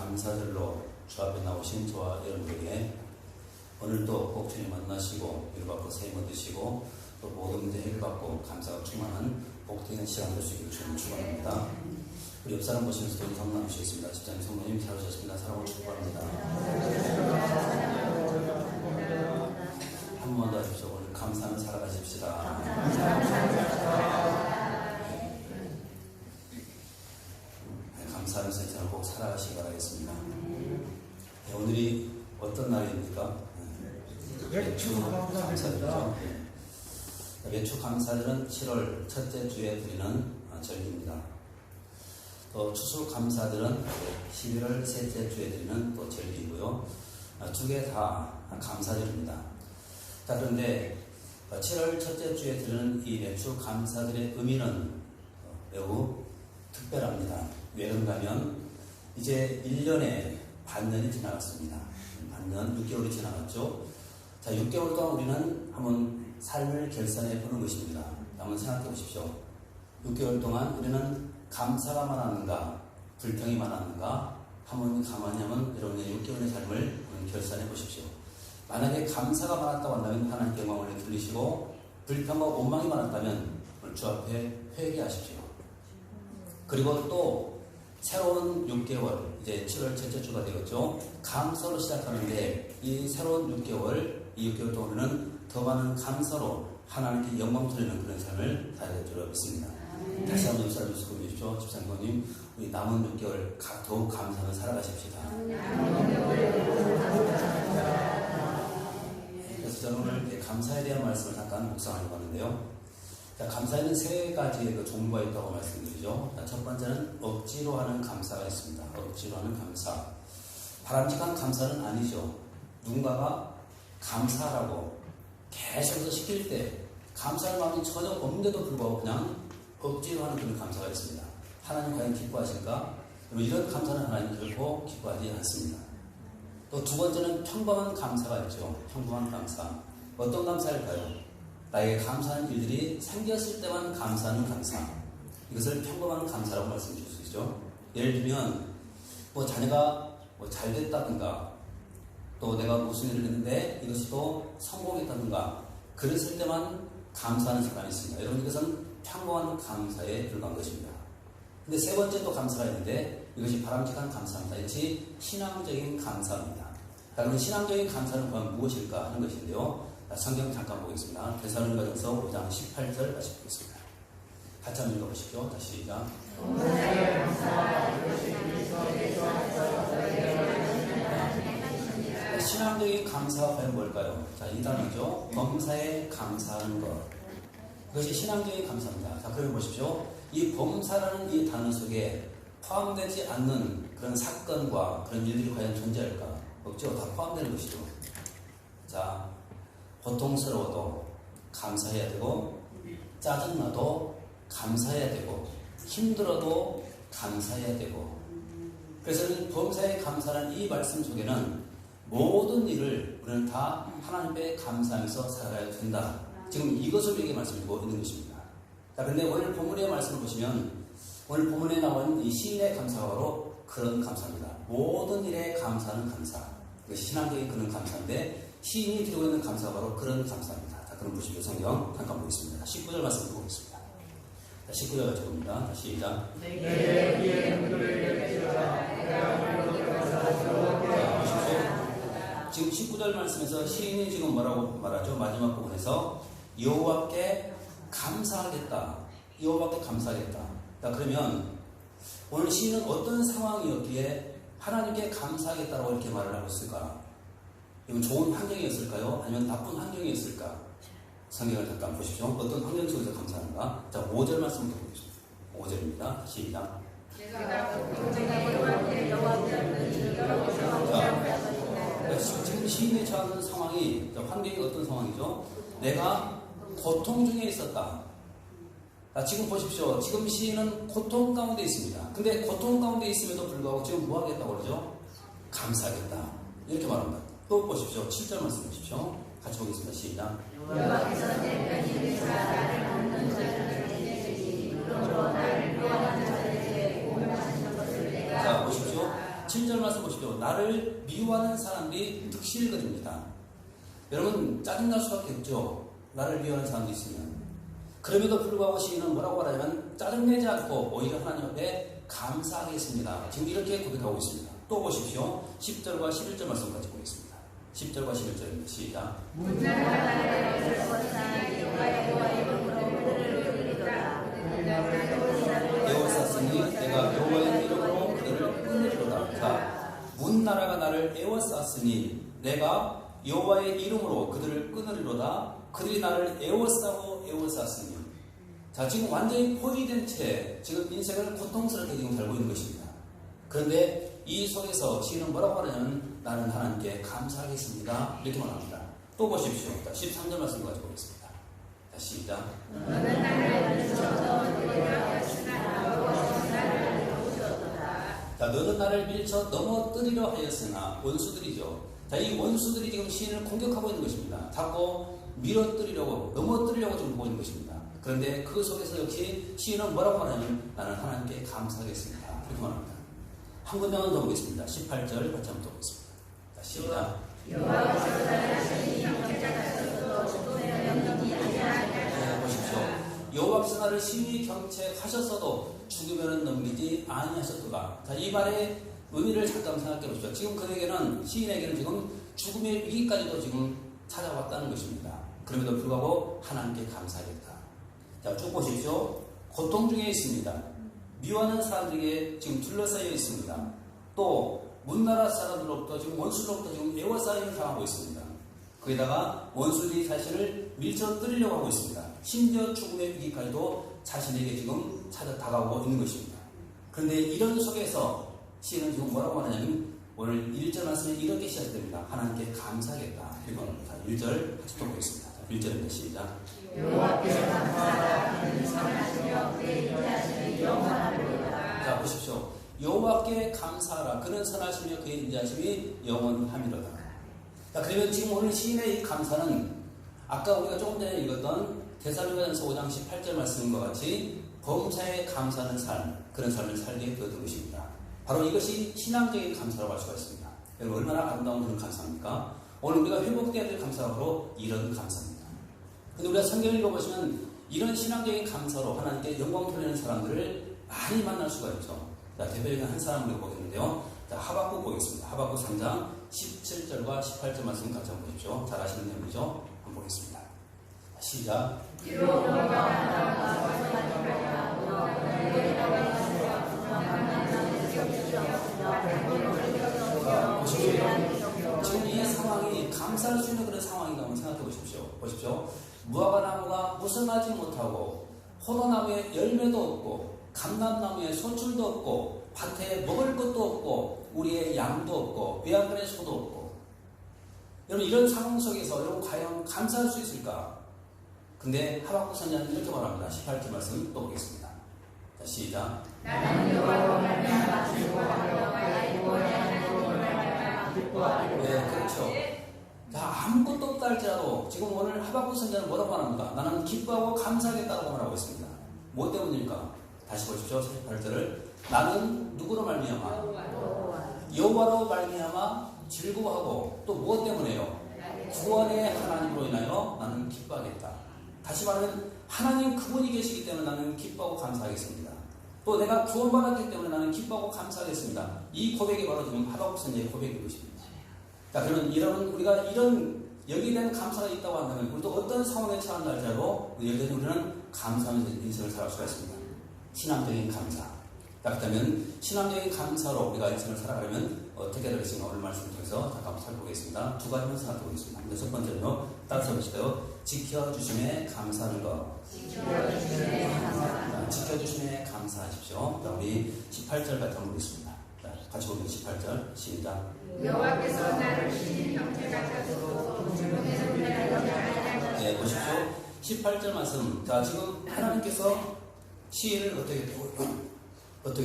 감사절로 주 앞에 나오신 저와 여러분들에게 오늘도 꼭 주님 만나시고 위로받고 세임 얻으시고 또 모든 문제 해결받고 감사가 충만한 복되는 시간 될 수 있기를 주님 축원합니다. 우리 옆 사람 보시면서 인사 나누시겠습니다. 집사님 성도님 잘 오셨습니다. 사랑을 축복합니다. 한 번 더 하십시오. 오늘 감사하며 살아가십시다. 감사하면서 이 꼭 살아가시기 바라겠습니다. 네, 오늘이 어떤 날입니까? 외축 감사절이죠. 외축 감사절은 7월 첫째 주에 드리는 절기입니다. 또 추수 감사절은 11월 셋째 주에 드리는 또 절기이고요. 두 개 다 감사절입니다. 자, 그런데 7월 첫째 주에 드리는 이 외축 감사절의 의미는 매우 특별합니다. 왜 그런가면 이제 1년에 반년이 지나갔습니다. 반년 6개월이 지나갔죠. 자, 6개월 동안 우리는 한번 삶을 결산해 보는 것입니다. 한번 생각해 보십시오. 6개월 동안 우리는 감사가 많았는가, 불평이 많았는가, 한번 가만히 하면 여러분의 6개월의 삶을 결산해 보십시오. 만약에 감사가 많았다고 한다면 하나님께 영광을 돌리시고, 불평과 원망이 많았다면 오늘 주 앞에 회개하십시오. 그리고 또 새로운 6개월, 이제 7월 첫째 주가 되겠죠. 감사로 시작하는데 이 새로운 6개월, 이 6개월 동안은 더 많은 감사로 하나님께 영광 돌리는 그런 삶을 살아야 될 줄 믿습니다. 다시 한번 역사를 주시고 계십시오. 집사님님, 우리 남은 6개월 더욱 감사하며 살아가십시다. 그래서 저는 오늘 감사에 대한 말씀을 잠깐 묵상하려고 하는데요. 자, 감사에는 세 가지의 그 종류가 있다고 말씀드리죠. 자, 첫 번째는 억지로 하는 감사가 있습니다. 억지로 하는 감사. 바람직한 감사는 아니죠. 누군가가 감사하라고 계속해서 시킬 때 감사할 마음이 전혀 없는데도 불구하고 그냥 억지로 하는 그런 감사가 있습니다. 하나님 과연 기뻐하실까? 이런 감사는 하나님 결코 기뻐하지 않습니다. 또 두 번째는 평범한 감사가 있죠. 평범한 감사. 어떤 감사일까요? 나에게 감사하는 일들이 생겼을 때만 감사하는 감사. 이것을 평범한 감사라고 말씀드릴 수 있죠. 예를 들면 자녀가 잘 됐다든가, 또 내가 무슨 일을 했는데 이것이 또 성공했다든가, 그랬을 때만 감사하는 습관이 있습니다. 여러분, 이것은 평범한 감사에 불과한 것입니다. 근데 세 번째 또 감사가 있는데 이것이 바람직한 감사입니다. 이것이 신앙적인 감사입니다. 그러면 신앙적인 감사는 과연 무엇일까 하는 것인데요. 성경 잠깐 보겠습니다. 데살로니가전서 5장 18절 다시 보겠습니다. 같이 한번 읽어보십시오. 다시 시작. 신앙적인 감사가 과연 뭘까요? 자, 이 단어죠. 범사에 감사하는 것. 그것이 신앙적인 감사입니다. 자, 그러면 보십시오. 이 범사라는 이 단어 속에 포함되지 않는 그런 사건과 그런 일들이 과연 존재할까? 없죠. 다 포함되는 것이죠. 자, 고통스러워도 감사해야 되고, 짜증나도 감사해야 되고, 힘들어도 감사해야 되고. 그래서 범사에 감사라는 이 말씀 속에는 모든 일을 우리는 다 하나님께 감사하면서 살아가야 된다. 지금 이것을 우리에게 말씀드리고 있는 것입니다. 자, 그런데 오늘 본문의 말씀을 보시면 오늘 본문에 나온 이 시인의 감사가 바로 그런 감사입니다. 모든 일에 감사하는 감사. 이것이 신앙적인 그런 감사인데 시인이 드리고 있는 감사가 바로 그런 감사입니다. 자, 그럼 보십시오. 성경 잠깐 보겠습니다. 19절 말씀 보겠습니다. 자, 19절 같이 봅니다. 다시 시작. 지금 19절 말씀에서 시인이 지금 뭐라고 말하죠? 마지막 부분에서 여호와께 감사하겠다. 여호와께 감사하겠다. 자, 그러면 오늘 시인은 어떤 상황이었기에 하나님께 감사하겠다라고 이렇게 말을 하고 있을까? 이건 좋은 환경이었을까요? 아니면 나쁜 환경이었을까? 성경을 잠깐 보십시오. 어떤 환경 속에서 감사하는가? 자, 5절 말씀부터 보겠습니다. 5절입니다. 시작. 지금 시인이 처한 상황이, 환경이 어떤 상황이죠? 내가 고통 중에 있었다. 자, 지금 보십시오. 지금 시인은 고통 가운데 있습니다. 근데 고통 가운데 있음에도 불구하고 지금 뭐 하겠다고 그러죠? 감사하겠다. 이렇게 말합니다. 또 보십시오. 7절 말씀 보십시오. 같이 보겠습니다. 시작. 자, 보십시오. 7절 말씀 보십시오. 나를 미워하는 사람들이 득실거립니다. 여러분 짜증날 수밖에 없죠. 나를 미워하는 사람도 있으면. 그럼에도 불구하고 시인은 뭐라고 말하냐면 짜증내지 않고 오히려 하나님 앞에 감사하겠습니다. 지금 이렇게 고백하고 있습니다. 또 보십시오. 10절과 11절 말씀까지 보겠습니다. 10절과 11절입니다. 시작. 에워쌌으니 내가 여호와의 이름으로 그들을 끊으리로다. 자, 문나라가 나를 에워쌌으니 내가 여호와의 이름으로 그들을 끊으리로다. 그들이 나를 에워쌌으니. 자, 지금 완전히 포위된 채 지금 인생을 고통스럽게 지금 살고 있는 것입니다. 그런데 이 속에서 시인은 뭐라고 하냐면 나는 하나님께 감사하겠습니다. 이렇게 말합니다. 또 보십시오. 13절 말씀 가지고 보겠습니다. 자, 시작. 자, 너는 나를 밀쳐 넘어뜨리려 하였으나 원수들이죠. 자, 이 원수들이 지금 시인을 공격하고 있는 것입니다. 자꾸 밀어뜨리려고 넘어뜨리려고 좀 보고 있는 것입니다. 그런데 그 속에서 역시 시인은 뭐라고 말하냐면 나는 하나님께 감사하겠습니다. 이렇게 말합니다. 한 군데만 더 보겠습니다. 18절 같이 한번 더 보겠습니다. 자, 시작. 네, 보십시오. 여호와께서 나를 심히 경책하셨어도 죽으면 넘기지 아니하셨도다. 자, 이 말의 의미를 잠깐 생각해 보십시오. 지금 그에게는 시인에게는 지금 죽음의 위기까지도 지금 찾아왔다는 것입니다. 그럼에도 불구하고 하나님께 감사하겠다. 자, 쭉 보십시오. 고통 중에 있습니다. 미워하는 사람들에게 지금 둘러싸여 있습니다. 또 문나라 사람들로부터 지금 원수로부터 지금 에워싸여 당하고 있습니다. 거기다가 원수들이 자신을 밀쳐뜨리려고 하고 있습니다. 심지어 죽음의 위기까지도 자신에게 지금 찾아 다가오고 있는 것입니다. 그런데 이런 속에서 시인은 지금 뭐라고 하냐면 오늘 1절 말씀에 이렇게 시작됩니다. 하나님께 감사하겠다. 이렇게 말합니다. 1절 같이 또 보겠습니다. 1절입니다. 시작. 여호와께 감사하라. 그는 선하시며 그의 인자하심이 영원하리로다. 자, 보십시오. 여호와께 감사하라. 그는 선하시며 그의 인자하심이 영원하리로다. 자, 그러면 지금 오늘 시인의 이 감사는 아까 우리가 조금 전에 읽었던 데살로니가전서 5장 18절 말씀과 같이 범사에 감사하는 삶, 그런 삶을 살게 되었던 것입니다. 바로 이것이 신앙적인 감사라고 할 수가 있습니다. 여러분 얼마나 아름다운 그런 감사입니까? 오늘 우리가 회복되어야 될 감사가 바로 이런 감사입니다. 근데 우리가 성경을 읽어보시면 이런 신앙적인 감사로 하나님께 영광 돌리는 사람들을 많이 만날 수가 있죠. 자, 대표적인 한 사람을 보겠는데요. 자, 하박국 보겠습니다. 하박국 3장 17절과 18절 말씀 같이 한번 보십시오. 잘 아시는 내용이죠? 한번 보겠습니다. 시작. 지금 이 상황이 감사할 수 있는 그런 상황인가 한번 생각해 보십시오. 보십시오. 무화과나무가 무성하지 못하고 포도나무에 열매도 없고 감람나무에 소출도 없고 밭에 먹을 것도 없고 우리의 양도 없고 외양간에 소도 없고. 여러분 이런 상황 속에서 여러분 과연 감사할 수 있을까? 근데 하박국 선지자는 이렇게 말합니다. 18절 말씀 또 보겠습니다. 자, 시작. 나는 여호와로 말미암아 즐거워하며 나의 구원의 하나님을 말미암아 기뻐하리로다. 네, 그렇죠. 자, 아무것도 없다 할지라도 지금 오늘 하박국 선지자는 뭐라고 말합니까? 나는 기뻐하고 감사하겠다고 말하고 있습니다. 뭐 때문일까? 다시 보십시오. 48절을 나는 누구로 말미암아? 여호와로 말미암아 즐거워하고 또 무엇 때문에요? 구원의 하나님으로 인하여 나는 기뻐하겠다. 다시 말하면 하나님 그분이 계시기 때문에 나는 기뻐하고 감사하겠습니다. 또 내가 구원받았기 때문에 나는 기뻐하고 감사하겠습니다. 이 고백이 바로 지금 하박국 선지자의 고백인 것입니다. 자, 그러면 여러분 우리가 이런 여기에 대한 감사가 있다고 한다면 우리도 어떤 상황에 처한다 할지라도 여기에서 우리는 감사하면서 인생을 살아갈 수가 있습니다. 신앙적인 감사. 자, 그렇다면 신앙적인 감사로 우리가 인생을 살아가려면 어떻게 해야 되겠습니까? 오늘 말씀을 통해서 잠깐 살펴보겠습니다. 두 가지만 살펴보겠습니다. 먼저 첫 번째는요. 따라서 보실까요? 지켜주심에 감사하는 것. 지켜주심에 감사하십시오. 자, 우리 18절 같이 한번 보겠습니다. 자, 같이 보면 18절 시작. 여호와께서 나를 신인 경책하셔서 주님께서 네, 보십시오. 18절 말씀. 자, 지금 하나님께서 시인을 어떻게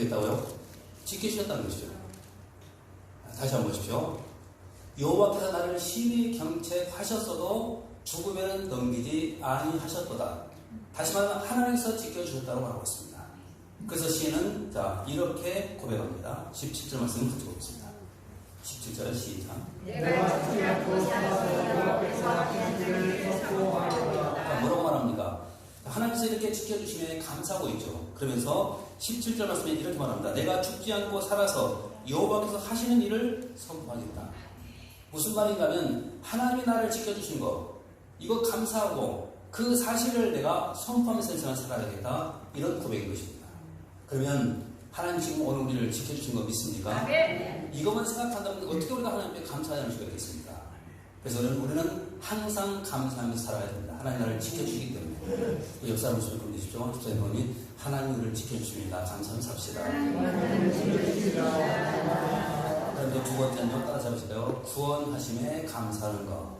했다고요? 지키셨다는 것이죠. 다시 한번 보십시오. 여호와께서 나를 심히 경책하셨어도 죽음에는 넘기지 아니하셨도다. 다시 말하면 하나님께서 지켜주셨다고 말하고 있습니다. 그래서 시인은 자 이렇게 고백합니다. 17절 말씀을 가지고 있습니다. 17절 시작. 내가 죽지 않고 살아서 여 앞에서 편지를 선포하리로다. 뭐라고 말합니까? 하나님께서 이렇게 지켜주심에 감사하고 있죠. 그러면서 17절 말씀에 이렇게 말합니다. 내가 죽지 않고 살아서 여호와께서 하시는 일을 선포하겠다. 무슨 말인가 하면 하나님이 나를 지켜주신 거 이거 감사하고 그 사실을 내가 선포하면서 일상을 살아야겠다. 이런 고백인 것입니다. 그러면 하나님 지금 오늘 우리를 지켜주신 거 믿습니까? 아멘. 이것만 생각한다면 어떻게 우리가 하나님께 감사하는 수가 있겠습니까? 그래서 우리는 항상 감사하면서 살아야 됩니다. 하나님 나를 지켜주기 때문에. 그 옆 사람 소리 건드십시오. 집사님이 하나님 우리를 지켜주십니다. 감사하면서 삽시다. 그런데 두 번째는 따라 잡으실까요? 구원하심에 감사하는 것.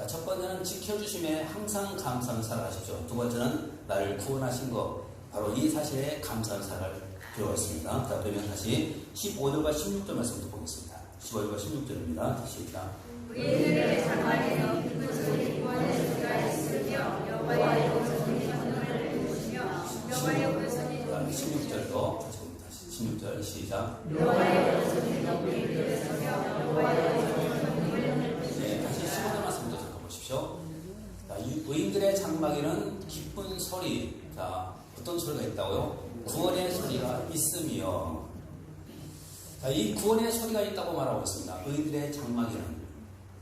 첫 번째는 지켜주심에 항상 감사하면서 살아가십시오. 두 번째는 나를 구원하신 것. 바로 이 사실에 감사하면서 살아갈 필요가 있습니다. 자, 그러면 다시 15절과 16절 말씀부터 보겠습니다. 15절과 16절입니다. 시작. 우리들의 장관에서 그것을 구원의 수가 있으며 여호와의 오선이 선언을 해주시며 여호와의 오선이 16절도 다시 봅니다. 16절 시작. 여호와의 오선이 높이 들으시며 여호와의 오선이 선언을 해주시며 다시 15절 말씀부터 잠깐보십시오. 자, 의인들의 장막에는 기쁜 소리. 자, 어떤 소리가 있다고요? 구원의 소리가 있으며. 자, 이 구원의 소리가 있다고 말하고 있습니다. 의인들의 장막에는.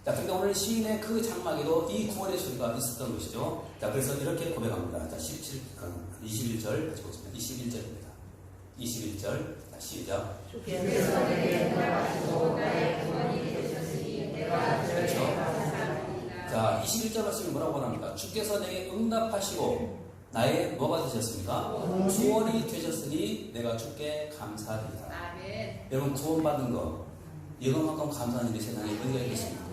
자, 근데 오늘 시인의 그 장막에도 이 구원의 소리가 있었던 것이죠. 자, 그래서 이렇게 고백합니다. 자, 21절 같이 보겠습니다. 21절입니다. 21절. 자, 시작. 주께서 내게 응답하시고 나의 구원이 되셨으니 내가 그렇죠. 주께 감사합니다. 자, 21절 말씀이 뭐라고 합니까? 주께서 내게 응답하시고 나의 뭐가 되셨습니까? 구원이 되셨으니 내가 주께 감사합니다. 아멘. 여러분 구원받은 거 이것만큼 감사한 일이 세상에 어디가 있겠습니까?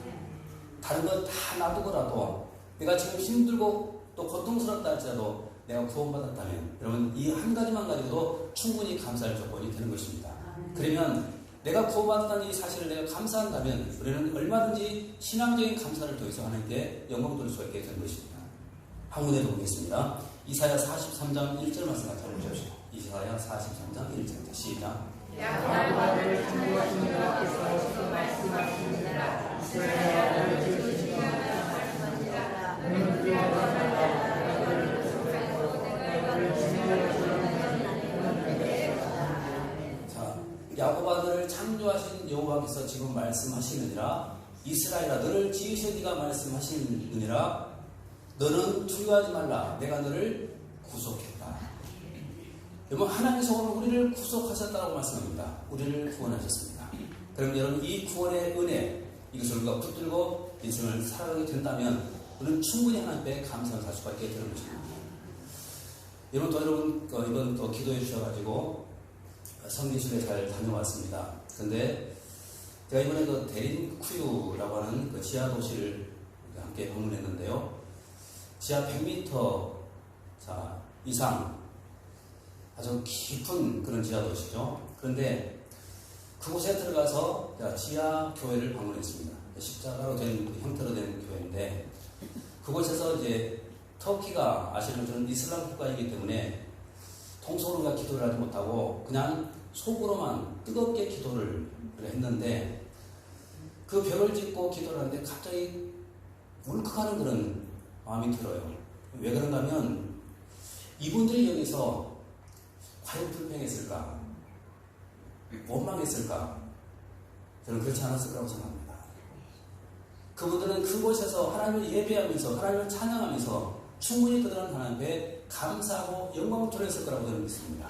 다른 거 다 놔두고라도 내가 지금 힘들고 또 고통스럽다 할지라도 내가 구원받았다면 여러분 이 한 가지만 가지고도 충분히 감사할 조건이 되는 것입니다. 그러면 내가 구원받았다는 이 사실을 내가 감사한다면 우리는 얼마든지 신앙적인 감사를 통해서 하나님께 영광 돌릴 수가 있게 되는 것입니다. 한문에 보겠습니다. 이사야 43장 1절 말씀 같이 보십시오. 이사야 43장 1절 시작. 야곱을 창조하신 여호와께서 지금 말씀하시니라. 이스라엘을 지으시며 말씀하시니라. 너는 그와 너를 속하고 내가 너를 자, 야곱 아들을 창조하신 여호와께서 지금 말씀하시느니라. 이스라엘아 너를 지으신 이가 말씀하시느니라. 너는 두려워하지 말라. 내가 너를 구속했다. 여러분 하나님께서 오늘 우리를 구속하셨다고 말씀합니다. 우리를 구원하셨습니다. 그럼 여러분 이 구원의 은혜 이것을 우리가 붙들고 인생을 살아가게 된다면 우리는 충분히 하나님께 감사를 할 수밖에 되는 것입니다. 여러분 이번 또 기도해 주셔가지고 성지순례 잘 다녀왔습니다. 그런데 제가 이번에 그 대린쿠유라고 하는 그 지하 도시를 함께 방문했는데요. 지하 100m 이상 아주 깊은 그런 지하 도시죠. 그런데 그곳에 들어가서 지하 교회를 방문했습니다. 십자가로 된 형태로 된 교회인데 그곳에서 이제 터키가 아시는 것처럼 이슬람 국가이기 때문에 통속으로 기도를 하지 못하고 그냥 속으로만 뜨겁게 기도를 했는데 그 벽을 짓고 기도를 하는데 갑자기 울컥하는 그런 마음이 들어요. 왜 그런가 하면 이분들이 여기서 과연 불평했을까? 원망했을까? 저는 그렇지 않았을 거라고 생각합니다. 그분들은 그곳에서 하나님을 예배하면서 하나님을 찬양하면서 충분히 그들은 하나님께 감사하고 영광을 돌렸을 거라고 저는 믿습니다.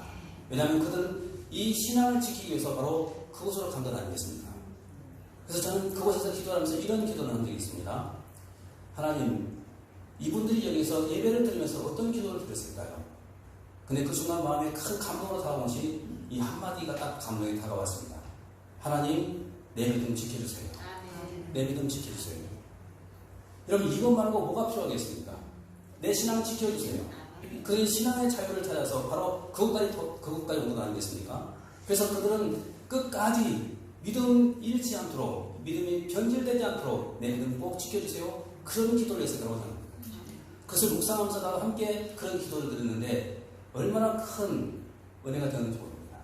왜냐하면 그들은 이 신앙을 지키기 위해서 바로 그곳으로 간 것 아니겠습니까? 그래서 저는 그곳에서 기도하면서 이런 기도를 한 적이 있습니다. 하나님, 이분들이 여기서 예배를 드리면서 어떤 기도를 드렸을까요? 근데 그 순간 마음에 큰 감동으로 다가온 것이 이 한마디가 딱 감동이 다가왔습니다. 하나님, 내 믿음 지켜주세요. 내 믿음 지켜주세요. 여러분, 이것 말고 뭐가 필요하겠습니까? 내 신앙 지켜주세요. 그 신앙의 자유를 찾아서 바로 그것까지 온 것 아니겠습니까? 그래서 그들은 끝까지 믿음 잃지 않도록, 믿음이 변질되지 않도록 내 믿음 꼭 지켜주세요. 그런 기도를 했을 거라고 생각합니다. 그것을 묵상하면서 나와 함께 그런 기도를 드렸는데 얼마나 큰 은혜가 되는지 모릅니다.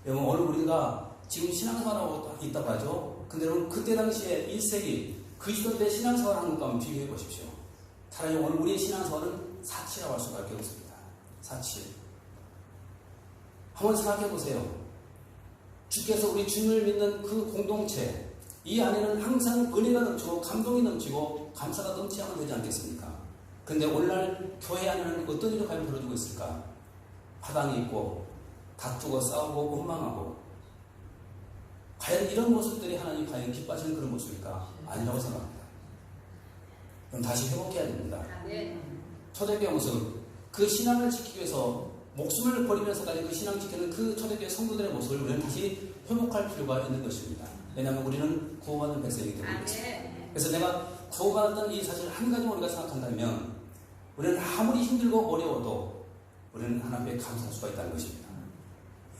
여러분, 오늘 우리가 지금 신앙생활하고 있다고 하죠. 근데 여러분, 그때 당시에 1세기 그리스도 때 신앙생활 하는 것과 한번 비교해 보십시오. 차라리 오늘 우리의 신앙생활은 사치라고 할 수밖에 없습니다. 사치. 한번 생각해 보세요. 주께서 우리 주님을 믿는 그 공동체, 이 안에는 항상 은혜가 넘치고 감동이 넘치고 감사가 넘치야만 되지 않겠습니까? 그런데 오늘날 교회 안에는 어떤 일이 과연 벌어지고 있을까? 파당이 있고 다투고 싸우고 원망하고, 과연 이런 모습들이 하나님 과연 기뻐하시는 그런 모습일까? 아니라고 생각합니다. 그럼 다시 회복해야 됩니다. 초대교회 모습, 그 신앙을 지키기 위해서 목숨을 버리면서까지 그 신앙을 지키는 그 초대교회 성도들의 모습을 우리는 다시 회복할 필요가 있는 것입니다. 왜냐하면 우리는 구원받은 백성이기 때문에 그렇습니다. 그래서 내가 구원받았던 이 사실 한 가지 우리가 생각한다면, 우리는 아무리 힘들고 어려워도 우리는 하나님께 감사할 수가 있다는 것입니다.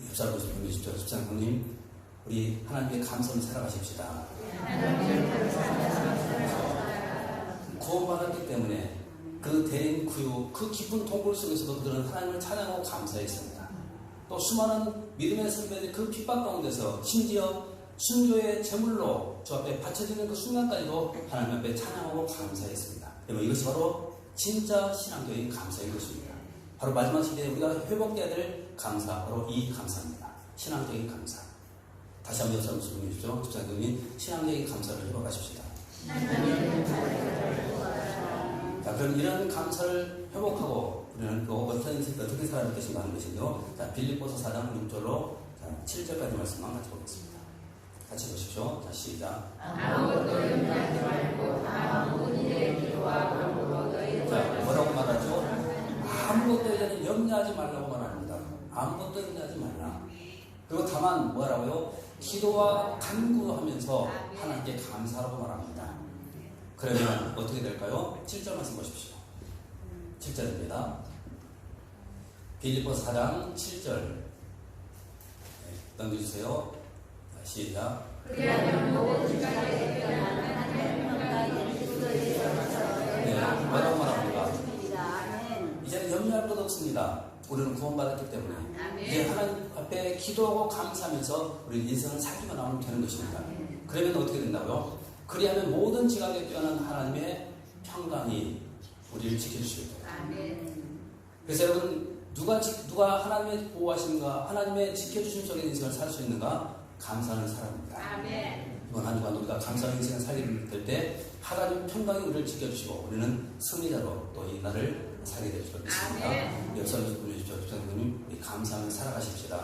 옆사람 보시면 보내십시오. 집사님, 우리 하나님께 감사를 살아가십시다. 구원받았기 때문에 그 대인 구유, 그 깊은 동굴 속에서도 그들은 하나님을 찬양하고 감사했습니다. 또 수많은 믿음의 선배들이 그 핍박 가운데서 심지어 순교의 제물로 주 앞에 바쳐지는 그 순간까지도 하나님 앞에 찬양하고 감사했습니다. 여러분, 이것이 바로 진짜 신앙적인 감사인 것입니다. 바로 마지막 시대에 우리가 회복해야 될 감사, 바로 이 감사입니다. 신앙적인 감사. 다시 한번 여러분 주십시오. 집사님이 신앙적인 감사를 회복하십시다. 자, 그럼 이런 감사를 회복하고 우리는 또 어떻게 살아야 될 것인가 하는 것인데요. 자, 빌립보서 4장 6절로 7절까지 말씀만 같이 보겠습니다. 같이 보십시오. 자, 시작. 아무것도 염려하지 말고 다만 본인의 기도와 간구로 너희를. 자, 뭐라고 말하죠? 아무것도 이제는 염려하지 말라고 말합니다. 아무것도 염려하지 말라. 그리고 다만 뭐라고요? 기도와 간구하면서 하나님께 감사하라고 말합니다. 그러면 어떻게 될까요? 7절 말씀 보십시오. 7절입니다. 빌립보서 4장 7절. 넘겨주세요. 시작. 그리하면 모든 지각에 대변한 하나님의 평강이 예수의 영광처럼 뭐라고 말합니까? 이제는 염려할 것 없습니다. 우리는 구원받았기 때문에. 이제 하나님 앞에 기도하고 감사하면서 우리 인생을 살기만 하면 되는 것입니다. 그러면 어떻게 된다고요? 그리하면 모든 지각에 뛰어난 하나님의 평강이 우리를 지켜주시겠다. 그래서 여러분, 누가 하나님의 보호하심과 하나님의 지켜주심 속에 인생을 살 수 있는가? 감사하는 사람입니다. 이번 한 주간 우리가 감사하는 인생을 살게 될 때 하나님 평강이 우리를 지켜주시고 우리는 승리자로 또 이 날을 살게 될 줄 믿습니다. 역사를 보내주십시오. 집사님, 우리 감사하며 살아가십시다.